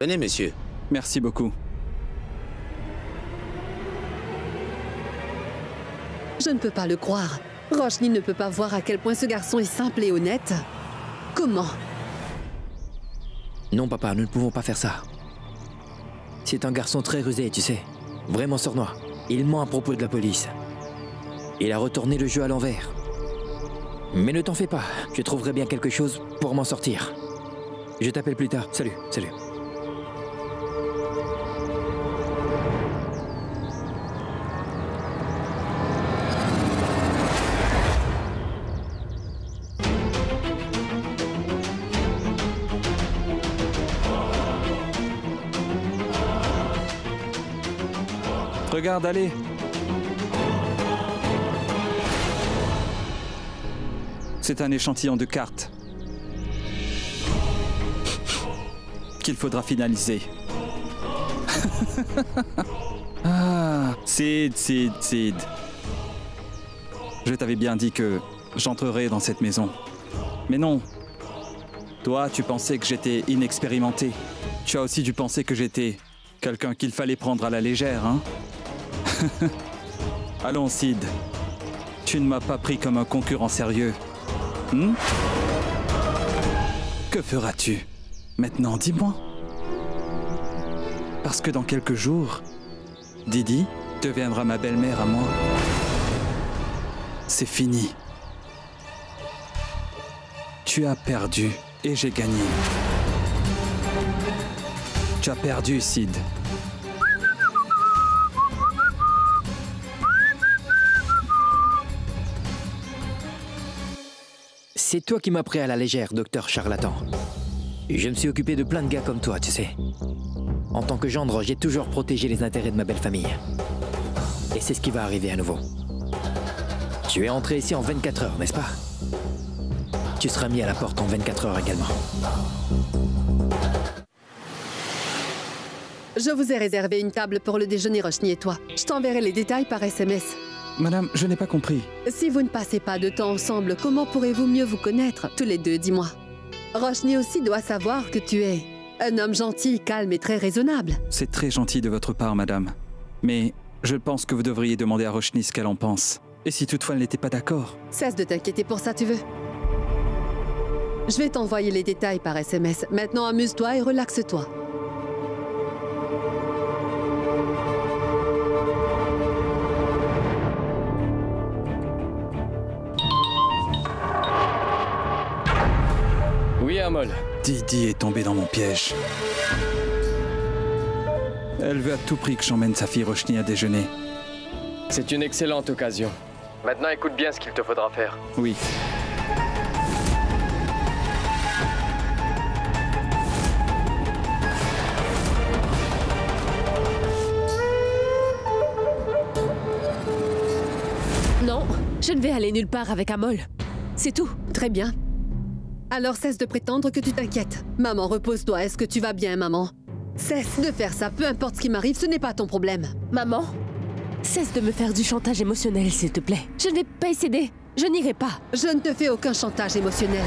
Venez, monsieur. Merci beaucoup. Je ne peux pas le croire. Roshni ne peut pas voir à quel point ce garçon est simple et honnête. Comment? Non, papa, nous ne pouvons pas faire ça. C'est un garçon très rusé, tu sais. Vraiment sournois. Il ment à propos de la police. Il a retourné le jeu à l'envers. Mais ne t'en fais pas, je trouverai bien quelque chose pour m'en sortir. Je t'appelle plus tard. Salut, salut. Regarde, allez. C'est un échantillon de cartes qu'il faudra finaliser. Ah, Sid. Je t'avais bien dit que j'entrerais dans cette maison. Mais non. Toi, tu pensais que j'étais inexpérimenté. Tu as aussi dû penser que j'étais quelqu'un qu'il fallait prendre à la légère, hein? Allons, Sid. Tu ne m'as pas pris comme un concurrent sérieux. Que feras-tu? Maintenant, dis-moi. Parce que dans quelques jours, Didi deviendra ma belle-mère à moi. C'est fini. Tu as perdu et j'ai gagné. Tu as perdu, Sid. C'est toi qui m'as pris à la légère, docteur charlatan. Je me suis occupé de plein de gars comme toi, tu sais. En tant que gendre, j'ai toujours protégé les intérêts de ma belle famille. Et c'est ce qui va arriver à nouveau. Tu es entré ici en 24 heures, n'est-ce pas? Tu seras mis à la porte en 24 heures également. Je vous ai réservé une table pour le déjeuner, Roshni et toi. Je t'enverrai les détails par SMS. Madame, je n'ai pas compris. Si vous ne passez pas de temps ensemble, comment pourrez-vous mieux vous connaître, tous les deux, dis-moi? Roshni aussi doit savoir que tu es un homme gentil, calme et très raisonnable. C'est très gentil de votre part, madame. Mais je pense que vous devriez demander à Roshni ce qu'elle en pense. Et si toutefois elle n'était pas d'accord? Cesse de t'inquiéter pour ça, tu veux? Je vais t'envoyer les détails par SMS. Maintenant, amuse-toi et relaxe-toi. Oui, Amol. Didi est tombée dans mon piège. Elle veut à tout prix que j'emmène sa fille Roshni à déjeuner. C'est une excellente occasion. Maintenant, écoute bien ce qu'il te faudra faire. Oui. Non, je ne vais aller nulle part avec Amol. C'est tout. Très bien. Alors cesse de prétendre que tu t'inquiètes. Maman, repose-toi. Est-ce que tu vas bien, maman? Cesse de faire ça. Peu importe ce qui m'arrive, ce n'est pas ton problème. Maman, cesse de me faire du chantage émotionnel, s'il te plaît. Je ne vais pas y céder. Je n'irai pas. Je ne te fais aucun chantage émotionnel.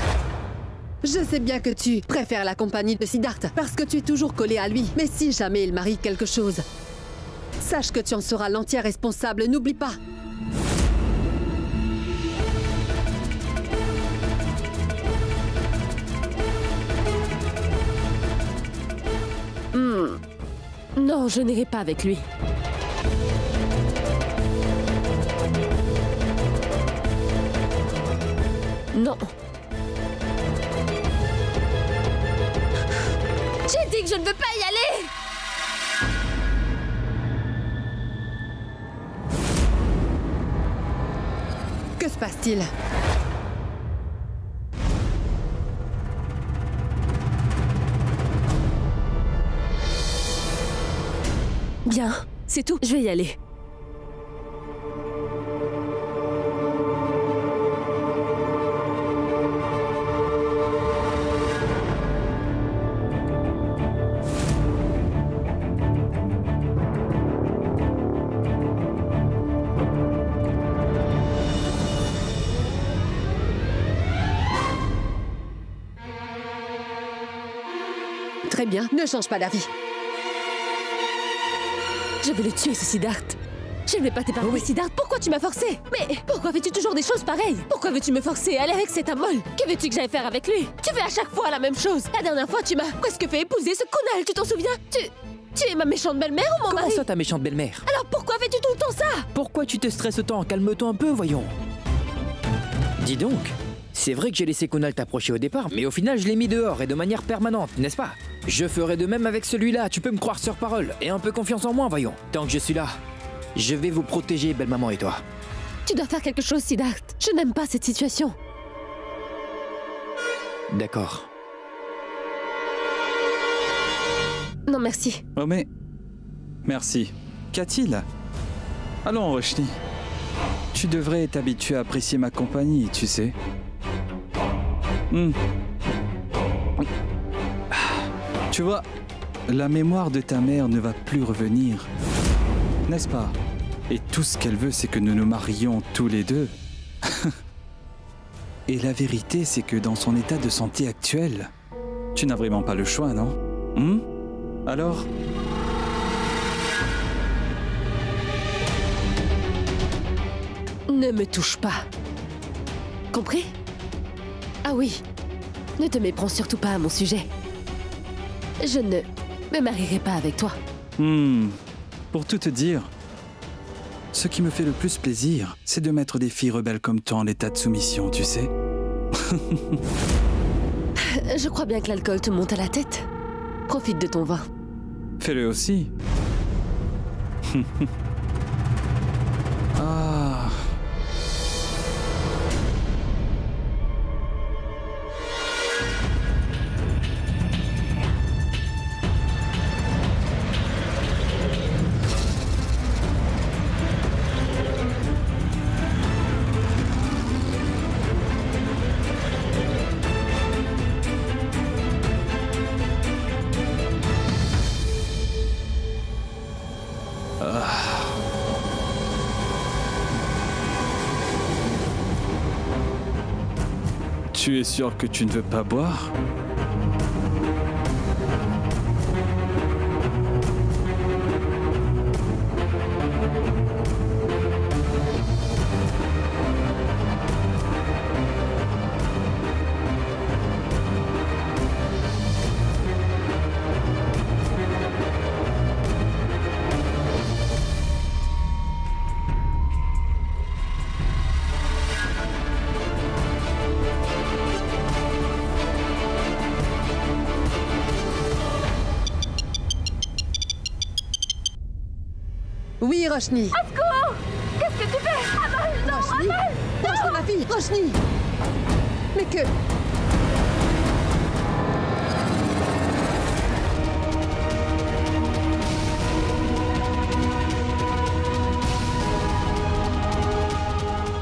Je sais bien que tu préfères la compagnie de Siddharth parce que tu es toujours collé à lui. Mais si jamais il m'arrive quelque chose, sache que tu en seras l'entière responsable. N'oublie pas. Non, je n'irai pas avec lui. Non. J'ai dit que je ne veux pas y aller! Que se passe-t-il? Bien, c'est tout. Je vais y aller. Très bien, ne change pas d'avis. Je vais le tuer, ce Siddharth. Je ne vais pas t'épargner, Siddharth. Pourquoi tu m'as forcé? Mais pourquoi fais-tu toujours des choses pareilles? Pourquoi veux-tu me forcer à aller avec cet Amol? Que veux-tu que j'aille faire avec lui? Tu fais à chaque fois la même chose. La dernière fois, tu m'as presque fait épouser ce Kunal, tu t'en souviens? Tu es ma méchante belle-mère ou mon mari? Comment ça, ta méchante belle-mère? Alors pourquoi fais-tu tout le temps ça? Pourquoi tu te stresses autant? Calme-toi un peu, voyons. Dis donc, c'est vrai que j'ai laissé Kunal t'approcher au départ, mais au final, je l'ai mis dehors et de manière permanente, n'est-ce pas? Je ferai de même avec celui-là, tu peux me croire sur parole. Et un peu confiance en moi, voyons. Tant que je suis là, je vais vous protéger, belle maman et toi. Tu dois faire quelque chose, Siddharth. Je n'aime pas cette situation. D'accord. Non, merci. Oh mais... Merci. Qu'a-t-il? Allons, Roshni. Tu devrais t'habituer à apprécier ma compagnie, tu sais. Tu vois, la mémoire de ta mère ne va plus revenir. N'est-ce pas? Et tout ce qu'elle veut, c'est que nous nous marions tous les deux. Et la vérité, c'est que dans son état de santé actuel, tu n'as vraiment pas le choix, non? Alors? Ne me touche pas. Compris? Ah oui. Ne te méprends surtout pas à mon sujet. Je ne me marierai pas avec toi. Pour tout te dire, ce qui me fait le plus plaisir, c'est de mettre des filles rebelles comme toi en état de soumission, tu sais. Je crois bien que l'alcool te monte à la tête. Profite de ton vin. Fais-le aussi. Ah. Tu es sûr que tu ne veux pas boire? Oui, Roshni. Secours! Qu'est-ce que tu fais? Amol, non, Roshni. Roshni, ma fille, Roshni. Mais que...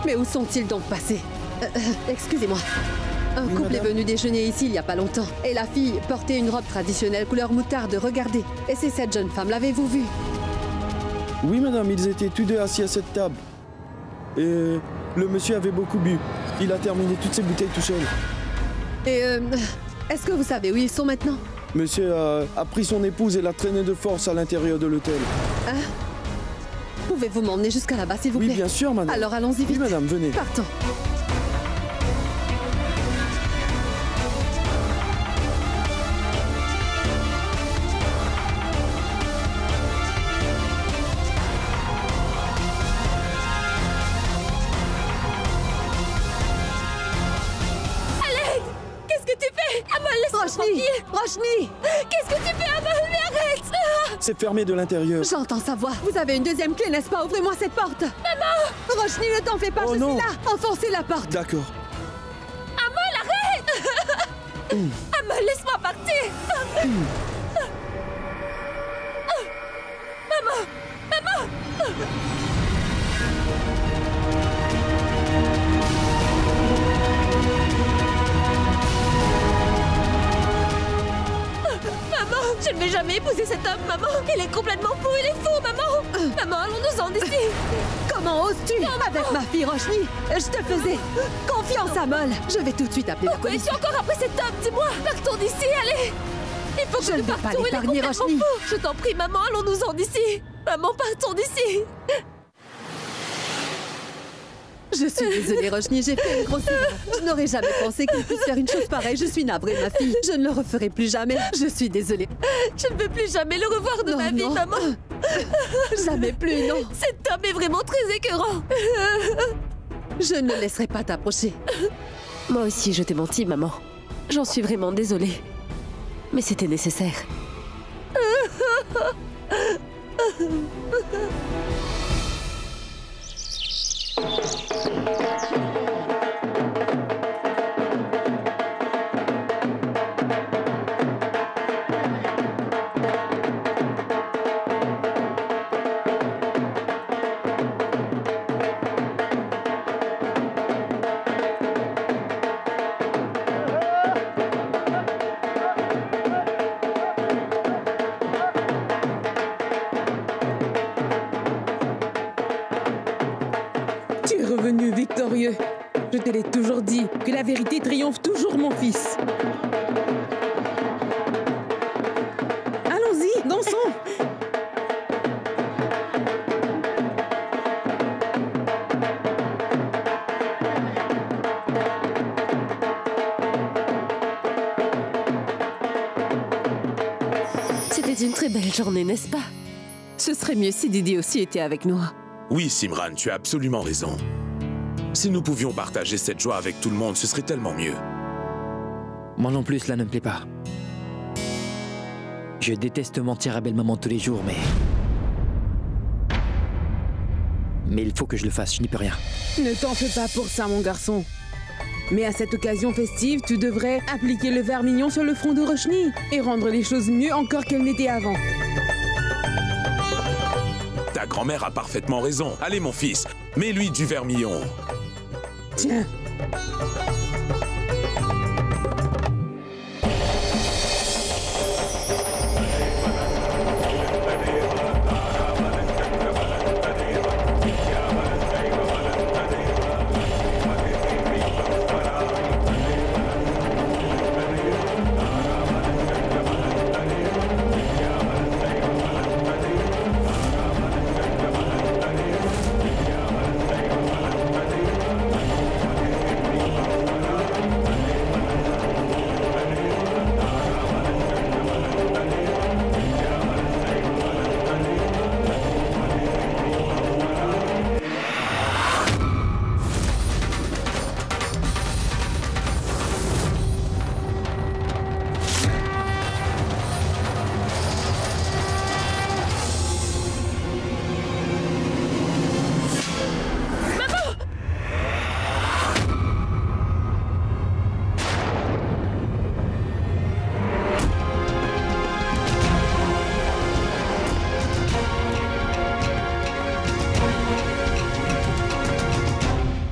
Mais où sont-ils donc passés? Excusez-moi. Un couple est venu déjeuner ici il n'y a pas longtemps. Et la fille portait une robe traditionnelle couleur moutarde, regardez. Et c'est cette jeune femme, l'avez-vous vue? Oui, madame, ils étaient tous deux assis à cette table. Et le monsieur avait beaucoup bu. Il a terminé toutes ses bouteilles tout seul. Et est-ce que vous savez où ils sont maintenant? Monsieur a pris son épouse et l'a traînée de force à l'intérieur de l'hôtel. Hein? Pouvez-vous m'emmener jusqu'à là-bas, s'il vous plaît? Oui, bien sûr, madame. Alors allons-y vite. Oui, madame, venez. Partons. Roshni! Roshni! Qu'est-ce que tu fais, Amol? Mais arrête! C'est fermé de l'intérieur. J'entends sa voix. Vous avez une deuxième clé, n'est-ce pas? Ouvrez-moi cette porte. Maman! Roshni, ne t'en fais pas, Oh je non. suis là. Enfoncez la porte. D'accord. Amol, arrête! Amol, laisse-moi partir! Maman! Maman! Maman, je ne vais jamais épouser cet homme, maman. Il est complètement fou, il est fou, maman. Maman, allons-nous-en d'ici. Comment oses-tu? Avec ma fille Roshni, je te faisais confiance, Amol. Je vais tout de suite appeler la Pourquoi police. es-tu encore après cet homme? Dis-moi. Partons d'ici, allez. Il faut que Je ne nous vais pas partions, il est l'épargner, complètement Roshni. fou. Je t'en prie, maman, allons-nous-en d'ici. Maman, partons d'ici. Je suis désolée, Roshni, j'ai fait une grosse erreur. Je n'aurais jamais pensé qu'il puisse faire une chose pareille. Je suis navrée, ma fille. Je ne le referai plus jamais. Je suis désolée. Je ne veux plus jamais le revoir de Non, ma vie, non. maman. Jamais plus, non. Cet homme est vraiment très écœurant. Je ne le laisserai pas t'approcher. Moi aussi, je t'ai menti, maman. J'en suis vraiment désolée. Mais c'était nécessaire. Tu es revenu victorieux. Je te l'ai toujours dit, que la vérité triomphe toujours, mon fils. Allons-y, dansons. C'était une très belle journée, n'est-ce pas? Ce serait mieux si Didi aussi était avec nous. Oui, Simran, tu as absolument raison. Si nous pouvions partager cette joie avec tout le monde, ce serait tellement mieux. Moi non plus, cela ne me plaît pas. Je déteste mentir à belle-maman tous les jours, mais il faut que je le fasse, je n'y peux rien. Ne t'en fais pas pour ça, mon garçon. Mais à cette occasion festive, tu devrais appliquer le vermillon sur le front de Roshni et rendre les choses mieux encore qu'elles n'étaient avant. Ta grand-mère a parfaitement raison. Allez, mon fils, mets-lui du vermillon. Tiens.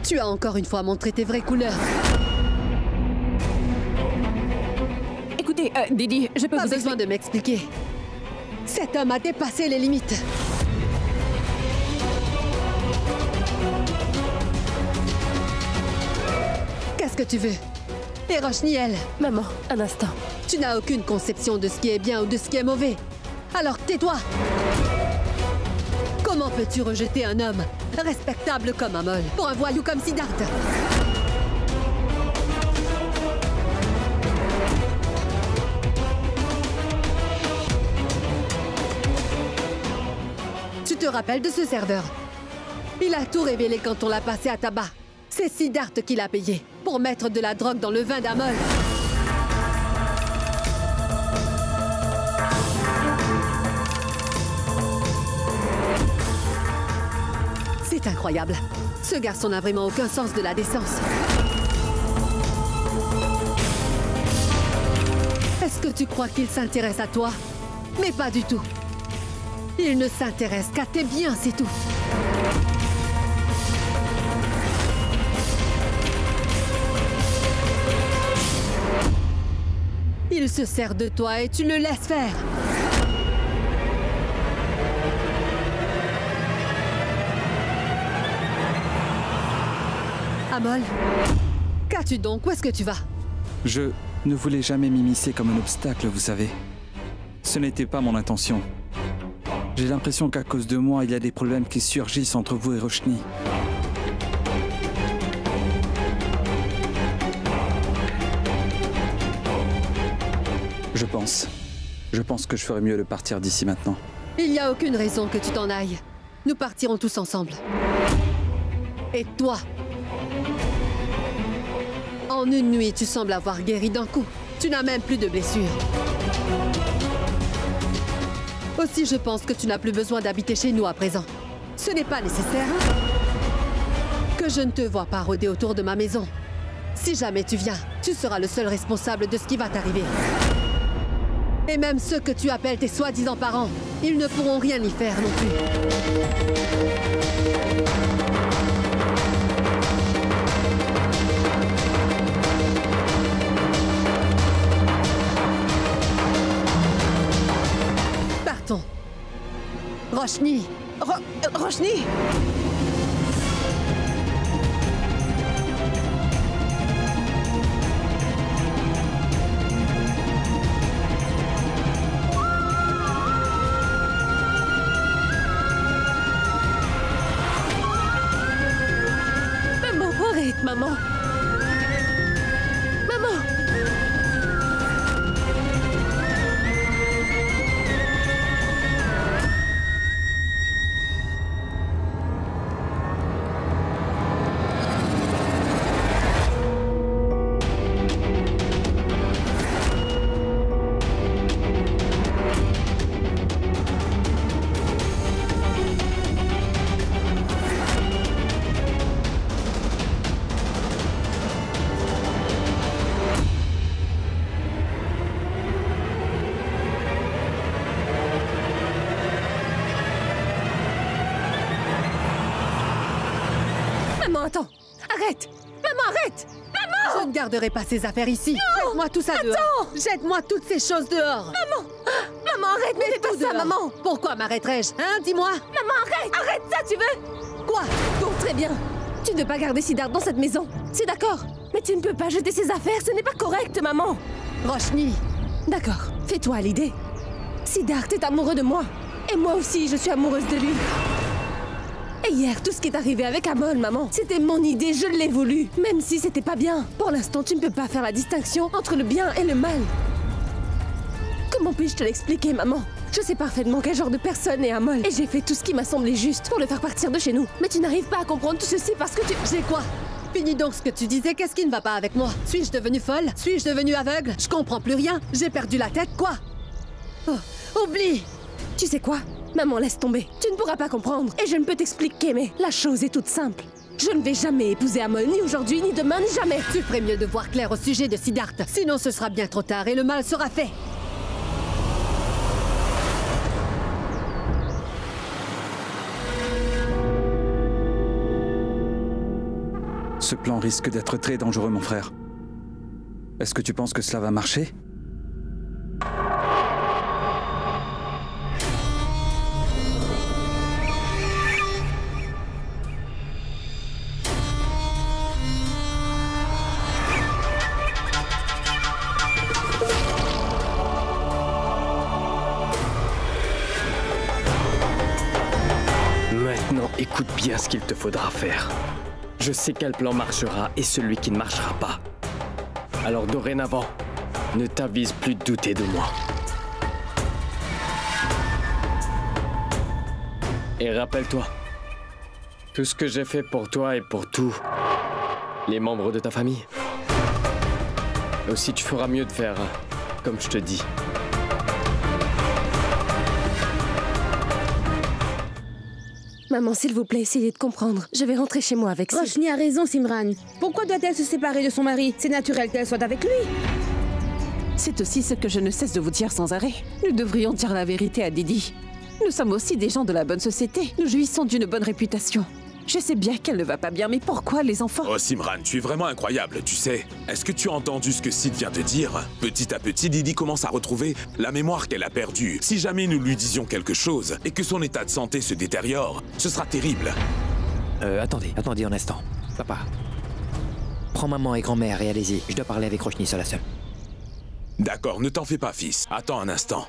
Tu as encore une fois montré tes vraies couleurs. Écoutez, Didi, je peux Pas vous besoin expliquer. de m'expliquer. Cet homme a dépassé les limites. Qu'est-ce que tu veux? Et Roshni, elle, Maman, un instant. tu n'as aucune conception de ce qui est bien ou de ce qui est mauvais. Alors tais-toi! Comment peux-tu rejeter un homme respectable comme Amol pour un voyou comme Siddhartha? Tu te rappelles de ce serveur? Il a tout révélé quand on l'a passé à tabac. C'est Siddhartha qui l'a payé pour mettre de la drogue dans le vin d'Amol. C'est incroyable. Ce garçon n'a vraiment aucun sens de la décence. Est-ce que tu crois qu'il s'intéresse à toi? Mais pas du tout. Il ne s'intéresse qu'à tes biens, c'est tout. Il se sert de toi et tu le laisses faire. Amol, qu'as-tu donc? Où est-ce que tu vas? Je ne voulais jamais m'immiscer comme un obstacle, vous savez. Ce n'était pas mon intention. J'ai l'impression qu'à cause de moi, il y a des problèmes qui surgissent entre vous et Roshni. Je pense que je ferais mieux de partir d'ici maintenant. Il n'y a aucune raison que tu t'en ailles. Nous partirons tous ensemble. Et toi? En une nuit, tu sembles avoir guéri d'un coup. Tu n'as même plus de blessures. Aussi, je pense que tu n'as plus besoin d'habiter chez nous à présent. Ce n'est pas nécessaire que je ne te vois pas rôder autour de ma maison. Si jamais tu viens, tu seras le seul responsable de ce qui va t'arriver. Et même ceux que tu appelles tes soi-disant parents, ils ne pourront rien y faire non plus. Partons. Roshni. Roshni! Maman! Maman! Maman, attends! Arrête! Maman, arrête! Maman! Je ne garderai pas ces affaires ici. Jette-moi tout ça dehors. Jette-moi toutes ces choses dehors. Maman! Maman, arrête! Ne fais pas ça, Dehors. maman! Pourquoi m'arrêterais-je? Hein, dis-moi. Maman, arrête! Arrête ça, tu veux? Quoi? Bon, très bien. Tu ne veux pas garder Siddharth dans cette maison. C'est d'accord. Mais tu ne peux pas jeter ses affaires. Ce n'est pas correct, maman. Roshni. D'accord. Fais-toi à l'idée. Siddharth est amoureux de moi. Et moi aussi, je suis amoureuse de lui. Et hier, tout ce qui est arrivé avec Amol, maman, c'était mon idée, je l'ai voulu. Même si c'était pas bien. Pour l'instant, tu ne peux pas faire la distinction entre le bien et le mal. Comment puis-je te l'expliquer, maman? Je sais parfaitement quel genre de personne est Amol. Et j'ai fait tout ce qui m'a semblé juste pour le faire partir de chez nous. Mais tu n'arrives pas à comprendre tout ceci parce que tu... J'ai quoi? Finis donc ce que tu disais. Qu'est-ce qui ne va pas avec moi? Suis-je devenue folle? Suis-je devenue aveugle? Je comprends plus rien. J'ai perdu la tête, quoi? Oh, oublie! Tu sais quoi? Maman, laisse tomber. Tu ne pourras pas comprendre. Et je ne peux t'expliquer, mais la chose est toute simple. Je ne vais jamais épouser Amol, ni aujourd'hui, ni demain, ni jamais. Tu ferais mieux de voir clair au sujet de Siddharth. Sinon, ce sera bien trop tard et le mal sera fait. Ce plan risque d'être très dangereux, mon frère. Est-ce que tu penses que cela va marcher? Maintenant, écoute bien ce qu'il te faudra faire. Je sais quel plan marchera et celui qui ne marchera pas. Alors dorénavant, ne t'avise plus de douter de moi. Et rappelle-toi, tout ce que j'ai fait pour toi et pour tous les membres de ta famille. Aussi, tu feras mieux de faire comme je te dis. Maman, s'il vous plaît, essayez de comprendre. Je vais rentrer chez moi avec Sid. Roshni a raison, Simran. Pourquoi doit-elle se séparer de son mari? C'est naturel qu'elle soit avec lui. C'est aussi ce que je ne cesse de vous dire sans arrêt. Nous devrions dire la vérité à Didi. Nous sommes aussi des gens de la bonne société. Nous jouissons d'une bonne réputation. Je sais bien qu'elle ne va pas bien, mais pourquoi les enfants? Oh Simran, tu es vraiment incroyable, tu sais. Est-ce que tu as entendu ce que Sid vient de dire? Petit à petit, Didi commence à retrouver la mémoire qu'elle a perdue. Si jamais nous lui disions quelque chose et que son état de santé se détériore, ce sera terrible. Attendez un instant. Papa. Prends maman et grand-mère et allez-y. Je dois parler avec Roshni seul à seul. D'accord, ne t'en fais pas, fils. Attends un instant.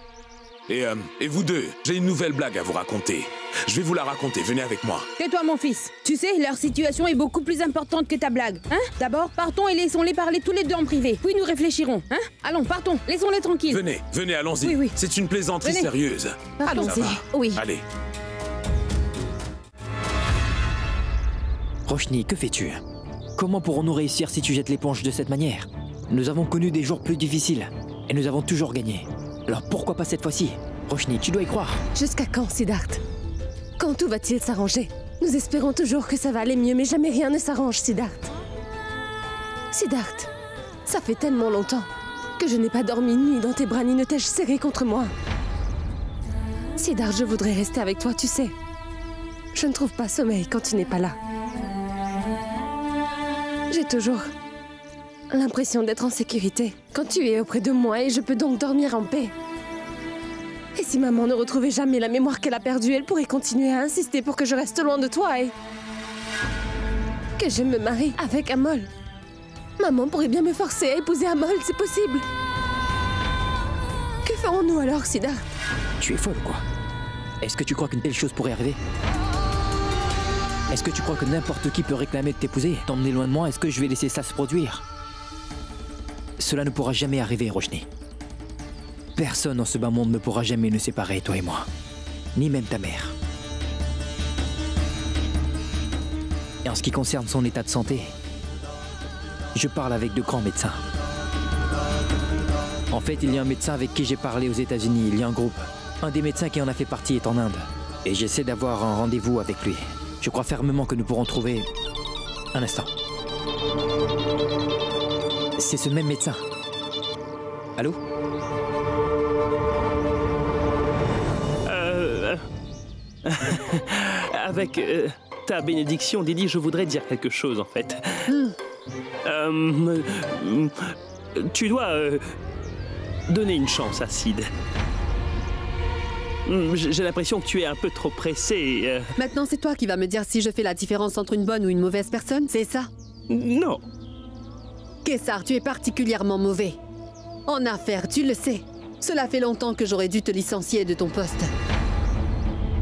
Et vous deux, j'ai une nouvelle blague à vous raconter. Je vais vous la raconter, venez avec moi. Tais-toi, mon fils. Tu sais, leur situation est beaucoup plus importante que ta blague. Hein? D'abord, partons et laissons-les parler tous les deux en privé. Puis nous réfléchirons. Hein? Allons, partons. Laissons-les tranquilles. Venez, allons-y. Oui, oui. C'est une plaisanterie Venez. sérieuse. Allons-y. Ça va. Oui. Allez. Roshni, que fais-tu? Comment pourrons-nous réussir si tu jettes l'éponge de cette manière? Nous avons connu des jours plus difficiles et nous avons toujours gagné. Alors pourquoi pas cette fois-ci? Roshni, tu dois y croire. Jusqu'à quand, Siddharth? Quand tout va-t-il s'arranger? Nous espérons toujours que ça va aller mieux, mais jamais rien ne s'arrange, Siddharth. Siddharth, ça fait tellement longtemps que je n'ai pas dormi une nuit dans tes bras ni ne t'ai-je serré contre moi. Siddharth, je voudrais rester avec toi, tu sais. Je ne trouve pas sommeil quand tu n'es pas là. J'ai toujours l'impression d'être en sécurité quand tu es auprès de moi et je peux donc dormir en paix. Et si maman ne retrouvait jamais la mémoire qu'elle a perdue, elle pourrait continuer à insister pour que je reste loin de toi et que je me marie avec Amol. Maman pourrait bien me forcer à épouser Amol, c'est possible. Que ferons-nous alors, Siddharth? Tu es folle, quoi. Est-ce que tu crois qu'une telle chose pourrait arriver? Est-ce que tu crois que n'importe qui peut réclamer de t'épouser, t'emmener loin de moi? Est-ce que je vais laisser ça se produire? Cela ne pourra jamais arriver, Roshni. Personne dans ce bas monde ne pourra jamais nous séparer, toi et moi. Ni même ta mère. Et en ce qui concerne son état de santé, je parle avec de grands médecins. En fait, il y a un médecin avec qui j'ai parlé aux États-Unis, il y a un groupe. Un des médecins qui en a fait partie est en Inde. Et j'essaie d'avoir un rendez-vous avec lui. Je crois fermement que nous pourrons trouver... Un instant. C'est ce même médecin. Allô? Avec ta bénédiction, Didi, je voudrais dire quelque chose, en fait. Tu dois donner une chance à Sid. J'ai l'impression que tu es un peu trop pressé. Maintenant, c'est toi qui vas me dire si je fais la différence entre une bonne ou une mauvaise personne, c'est ça? Non. Kessar, tu es particulièrement mauvais. En affaires, tu le sais. Cela fait longtemps que j'aurais dû te licencier de ton poste.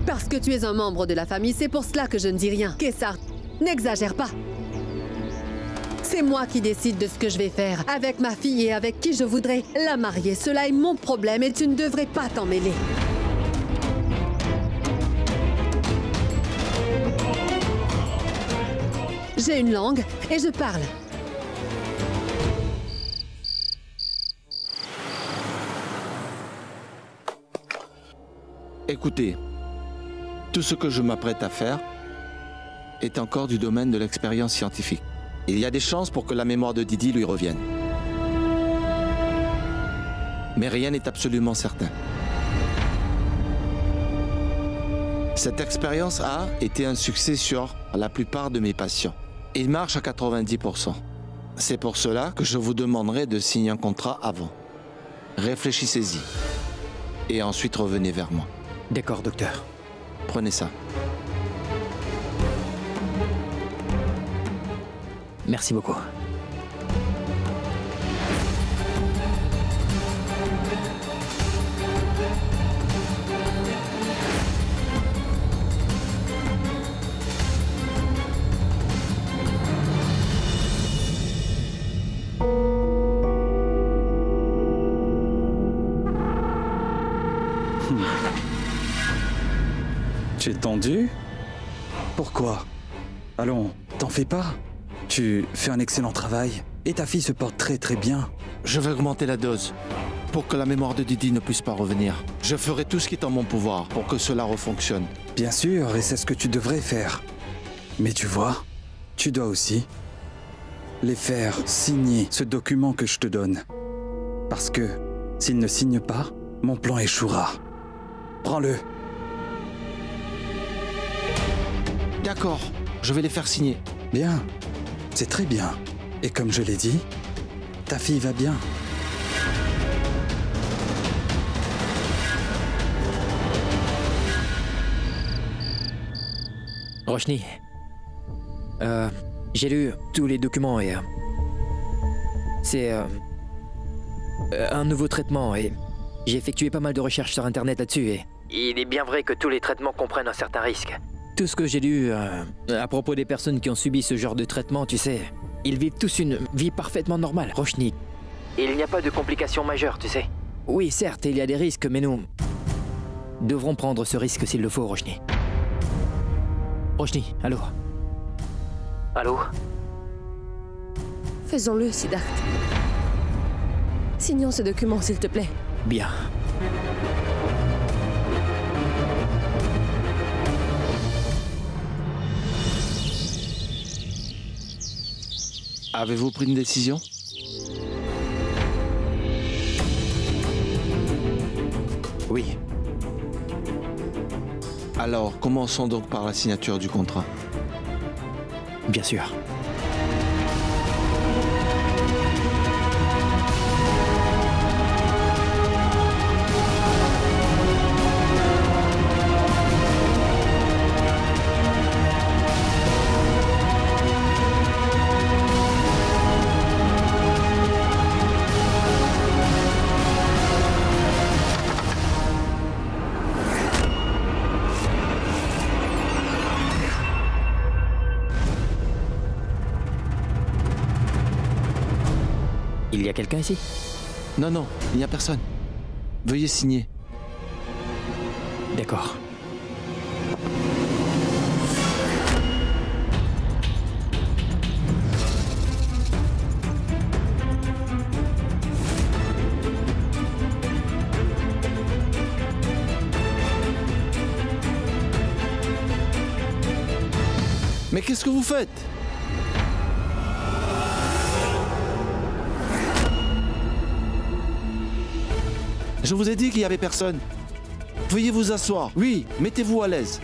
Parce que tu es un membre de la famille, c'est pour cela que je ne dis rien. Kessar, n'exagère pas. C'est moi qui décide de ce que je vais faire avec ma fille et avec qui je voudrais la marier. Cela est mon problème et tu ne devrais pas t'en mêler. J'ai une langue et je parle. Écoutez, tout ce que je m'apprête à faire est encore du domaine de l'expérience scientifique. Il y a des chances pour que la mémoire de Didi lui revienne. Mais rien n'est absolument certain. Cette expérience a été un succès sur la plupart de mes patients. Il marche à 90%. C'est pour cela que je vous demanderai de signer un contrat avant. Réfléchissez-y. Et ensuite revenez vers moi. D'accord, docteur. Prenez ça. Merci beaucoup. Tu es tendu? Pourquoi? Allons, t'en fais pas. Tu fais un excellent travail et ta fille se porte très très bien. Je vais augmenter la dose pour que la mémoire de Didi ne puisse pas revenir. Je ferai tout ce qui est en mon pouvoir pour que cela refonctionne. Bien sûr, et c'est ce que tu devrais faire. Mais tu vois, tu dois aussi les faire signer ce document que je te donne. Parce que s'ils ne signent pas, mon plan échouera. Prends-le. D'accord, je vais les faire signer. Bien, c'est très bien. Et comme je l'ai dit, ta fille va bien. Roshni, j'ai lu tous les documents et c'est un nouveau traitement et J'ai effectué pas mal de recherches sur Internet là-dessus et il est bien vrai que tous les traitements comprennent un certain risque. Tout ce que j'ai lu à propos des personnes qui ont subi ce genre de traitement, tu sais, ils vivent tous une vie parfaitement normale, Roshni. Il n'y a pas de complications majeures, tu sais. Oui, certes, il y a des risques, mais nous devrons prendre ce risque s'il le faut, Roshni. Roshni, allô? Allô? Faisons-le, Siddharth. Signons ce document, s'il te plaît. Bien. Avez-vous pris une décision? Oui. Alors, commençons donc par la signature du contrat. Bien sûr. Il y a quelqu'un ici? Non, non, il n'y a personne. Veuillez signer. D'accord. Mais qu'est-ce que vous faites? Je vous ai dit qu'il n'y avait personne. Veuillez vous asseoir. Oui, mettez-vous à l'aise.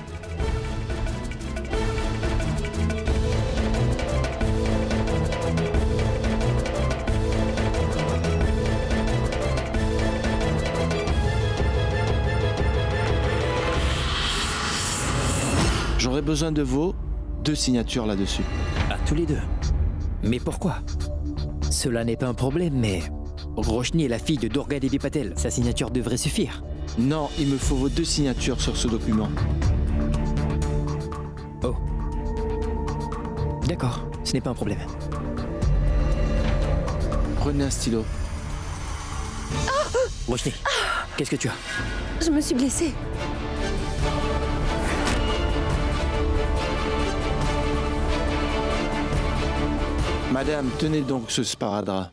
J'aurais besoin de vos 2 signatures là-dessus. À tous les 2. Mais pourquoi? Cela n'est pas un problème, mais Roshni est la fille de Durga Devi Patel. Sa signature devrait suffire. Non, il me faut vos 2 signatures sur ce document. Oh. D'accord, ce n'est pas un problème. Prenez un stylo. Roshni, qu'est-ce que tu as? Je me suis blessée. Madame, tenez donc ce sparadrap.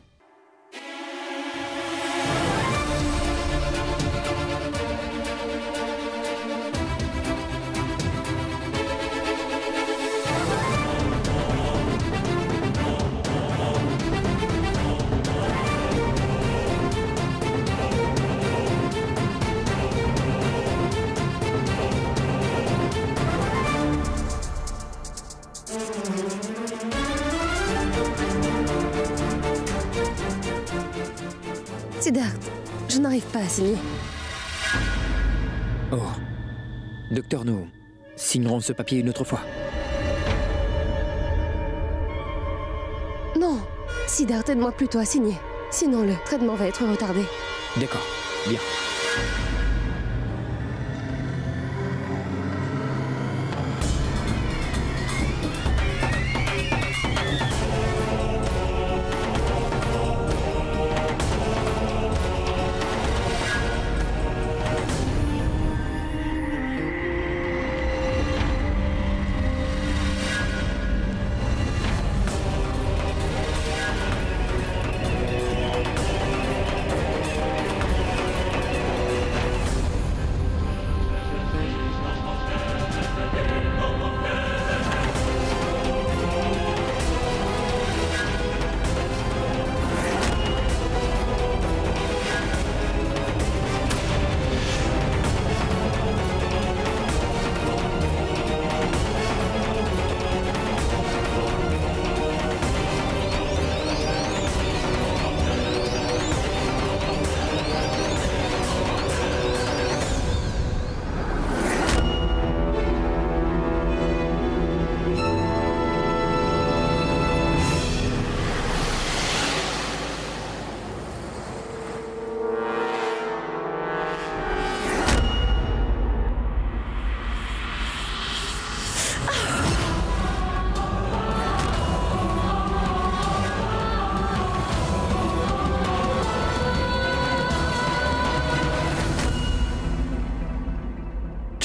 Siddharth, je n'arrive pas à signer. Oh. Docteur, nous signerons ce papier une autre fois. Non, Siddharth, aide-moi plutôt à signer. Sinon, le traitement va être retardé. D'accord, bien.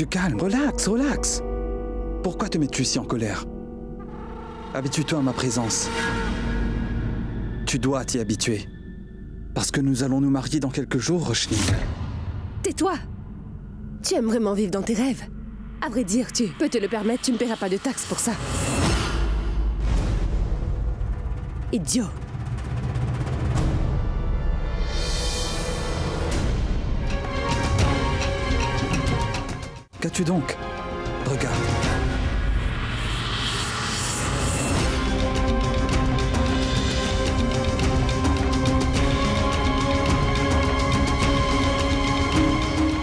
te calmes. Relax, relax. Pourquoi te mets-tu si en colère? Habitue-toi à ma présence. Tu dois t'y habituer. Parce que nous allons nous marier dans quelques jours, Roshni. Tais-toi! Tu aimes vraiment vivre dans tes rêves? À vrai dire, tu peux te le permettre, tu ne paieras pas de taxes pour ça. Idiot! Qu'as-tu donc? Regarde.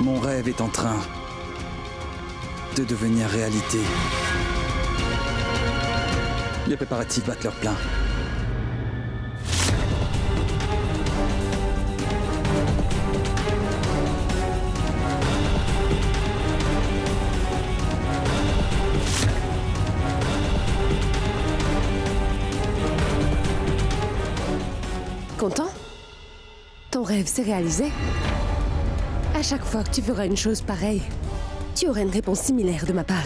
Mon rêve est en train de devenir réalité. Les préparatifs battent leur plein. Content? Ton rêve s'est réalisé? À chaque fois que tu feras une chose pareille, tu auras une réponse similaire de ma part.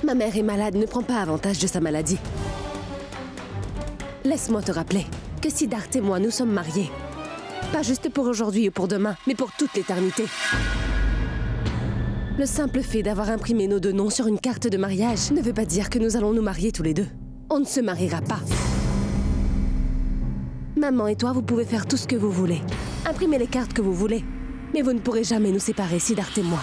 Ma mère est malade, ne prends pas avantage de sa maladie. Laisse-moi te rappeler que Siddharth et moi, nous sommes mariés. Pas juste pour aujourd'hui ou pour demain, mais pour toute l'éternité. Le simple fait d'avoir imprimé nos deux noms sur une carte de mariage ne veut pas dire que nous allons nous marier tous les deux. On ne se mariera pas. Maman et toi, vous pouvez faire tout ce que vous voulez. Imprimez les cartes que vous voulez. Mais vous ne pourrez jamais nous séparer, Siddharth et moi.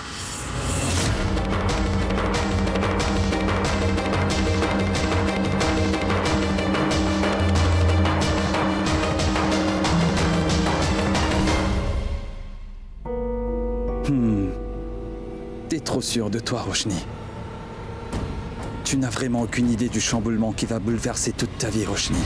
T'es trop sûr de toi, Roshni. Tu n'as vraiment aucune idée du chamboulement qui va bouleverser toute ta vie, Roshni.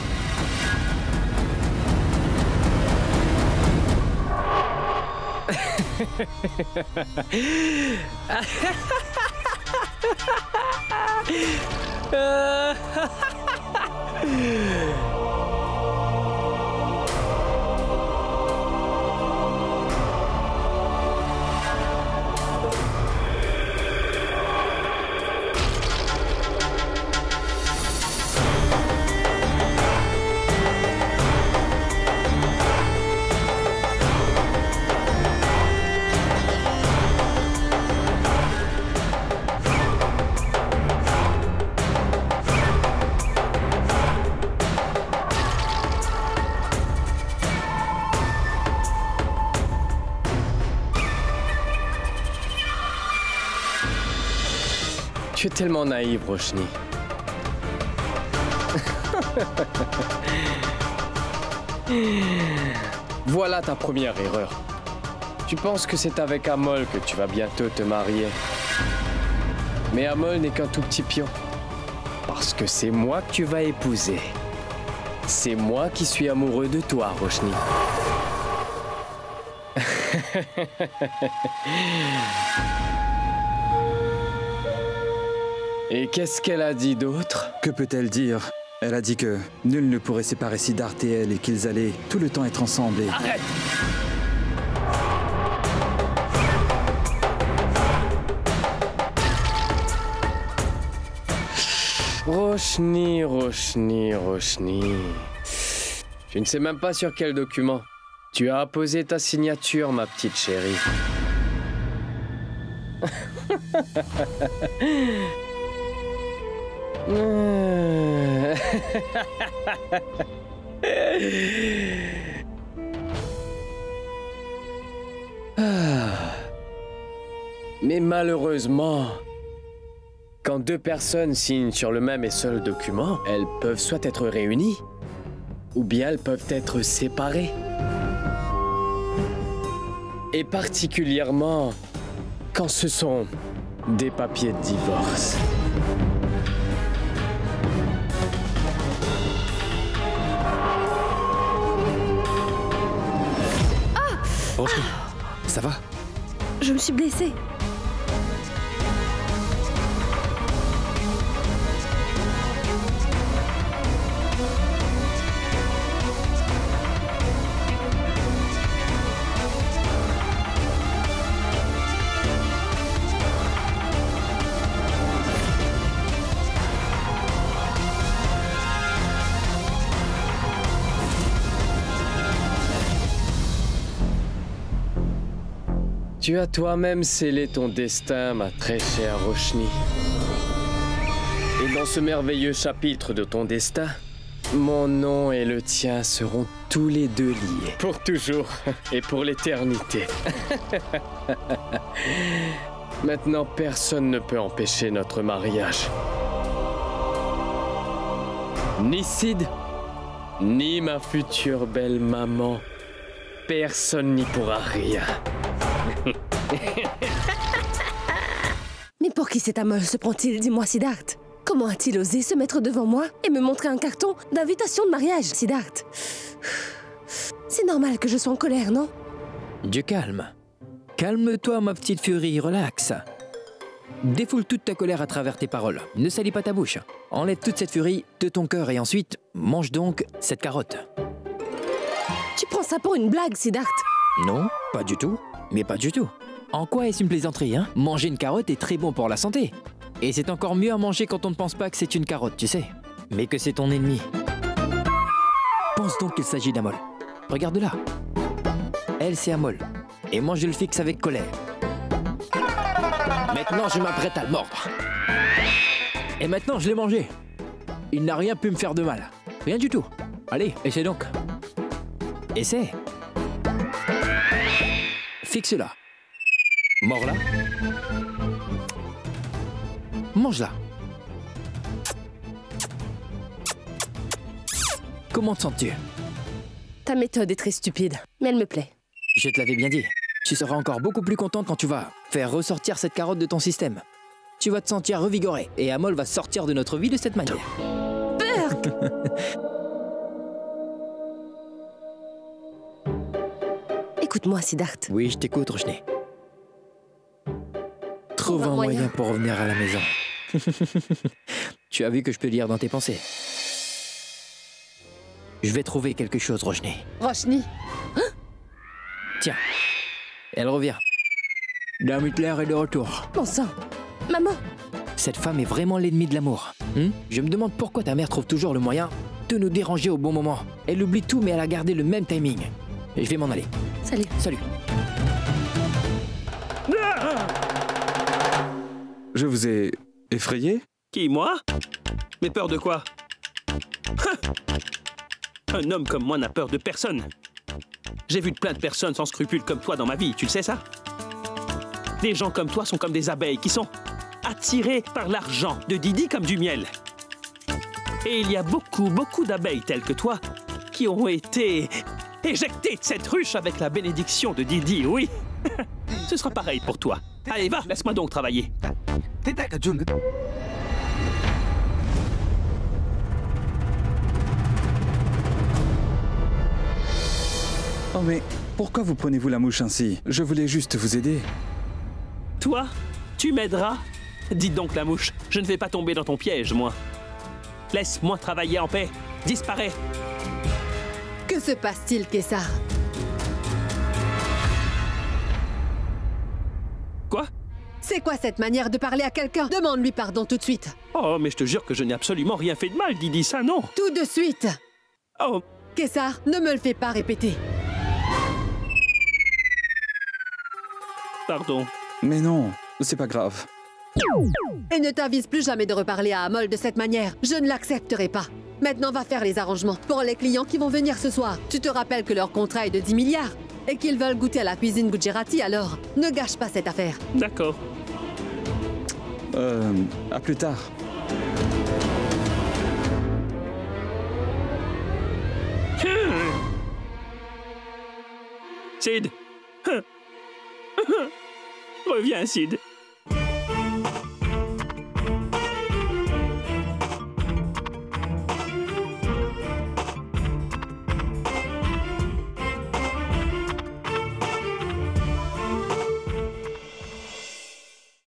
Tu es tellement naïve, Roshni. Voilà ta première erreur. Tu penses que c'est avec Amol que tu vas bientôt te marier. Mais Amol n'est qu'un tout petit pion. Parce que c'est moi que tu vas épouser. C'est moi qui suis amoureux de toi, Roshni. Et qu'est-ce qu'elle a dit d'autre? Que peut-elle dire? Elle a dit que nul ne pourrait séparer Siddharth et elle et qu'ils allaient tout le temps être ensemble et... Arrête! Roshni, Roshni, Roshni. Je ne sais même pas sur quel document. Tu as apposé ta signature, ma petite chérie. Mais malheureusement, quand deux personnes signent sur le même et seul document, elles peuvent soit être réunies, ou bien elles peuvent être séparées. Et particulièrement quand ce sont des papiers de divorce. Roshni, ça va? Je me suis blessée. Tu as toi-même scellé ton destin, ma très chère Roshni. Et dans ce merveilleux chapitre de ton destin, mon nom et le tien seront tous les deux liés. Pour toujours et pour l'éternité. Maintenant, personne ne peut empêcher notre mariage. Ni Sid, ni ma future belle maman. Personne n'y pourra rien. Mais pour qui cet Amol se prend-il, dis-moi, Siddharth? Comment a-t-il osé se mettre devant moi et me montrer un carton d'invitation de mariage, Siddharth? C'est normal que je sois en colère, non? Du calme. Calme-toi, ma petite furie, relax. Défoule toute ta colère à travers tes paroles. Ne salis pas ta bouche. Enlève toute cette furie de ton cœur et ensuite, mange donc cette carotte. Tu prends ça pour une blague, Siddharth? Non, pas du tout. Mais pas du tout. En quoi est-ce une plaisanterie, hein? Manger une carotte est très bon pour la santé. Et c'est encore mieux à manger quand on ne pense pas que c'est une carotte, tu sais. Mais que c'est ton ennemi. Pense donc qu'il s'agit d'Amol. Regarde-la. Elle, c'est Amol. Et moi, je le fixe avec colère. Maintenant, je m'apprête à le mordre. Et maintenant, je l'ai mangé. Il n'a rien pu me faire de mal. Rien du tout. Allez, essaie donc. Essaie. Fixe-la. Mords-la. Mange-la. Comment te sens-tu? Ta méthode est très stupide, mais elle me plaît. Je te l'avais bien dit. Tu seras encore beaucoup plus contente quand tu vas faire ressortir cette carotte de ton système. Tu vas te sentir revigorée et Amol va sortir de notre vie de cette manière. Berk! Écoute-moi, Siddharth. Oui, je t'écoute, Roshni. Trouve un moyen pour revenir à la maison. Tu as vu que je peux lire dans tes pensées. Je vais trouver quelque chose, Roshni. Roshni? Tiens, elle revient. Dame Hitler est de retour. Bon sang, maman! Cette femme est vraiment l'ennemi de l'amour. Je me demande pourquoi ta mère trouve toujours le moyen de nous déranger au bon moment. Elle oublie tout, mais elle a gardé le même timing. Je vais m'en aller. Salut. Salut. Je vous ai effrayé? Qui, moi? Mais peur de quoi? Un homme comme moi n'a peur de personne. J'ai vu plein de personnes sans scrupules comme toi dans ma vie, tu le sais ça? Des gens comme toi sont comme des abeilles qui sont attirés par l'argent de Didi comme du miel. Et il y a beaucoup d'abeilles telles que toi qui ont été éjectées de cette ruche avec la bénédiction de Didi, oui. Ce sera pareil pour toi. Allez, va, laisse-moi donc travailler. Oh mais pourquoi vous prenez-vous la mouche ainsi? Je voulais juste vous aider. Toi, tu m'aideras? Dites donc la mouche, je ne vais pas tomber dans ton piège, moi. Laisse-moi travailler en paix. Disparais. Que se passe-t-il, Kessar? Quoi? C'est quoi cette manière de parler à quelqu'un? Demande-lui pardon tout de suite. Oh, mais je te jure que je n'ai absolument rien fait de mal, Didi, ça non. Tout de suite. Oh. Kessar, ne me le fais pas répéter. Pardon. Mais non, c'est pas grave. Et ne t'avise plus jamais de reparler à Amol de cette manière. Je ne l'accepterai pas. Maintenant, va faire les arrangements pour les clients qui vont venir ce soir. Tu te rappelles que leur contrat est de 10 milliards et qu'ils veulent goûter à la cuisine Gujarati, alors ne gâche pas cette affaire. D'accord. À plus tard. Sid. Reviens, Sid.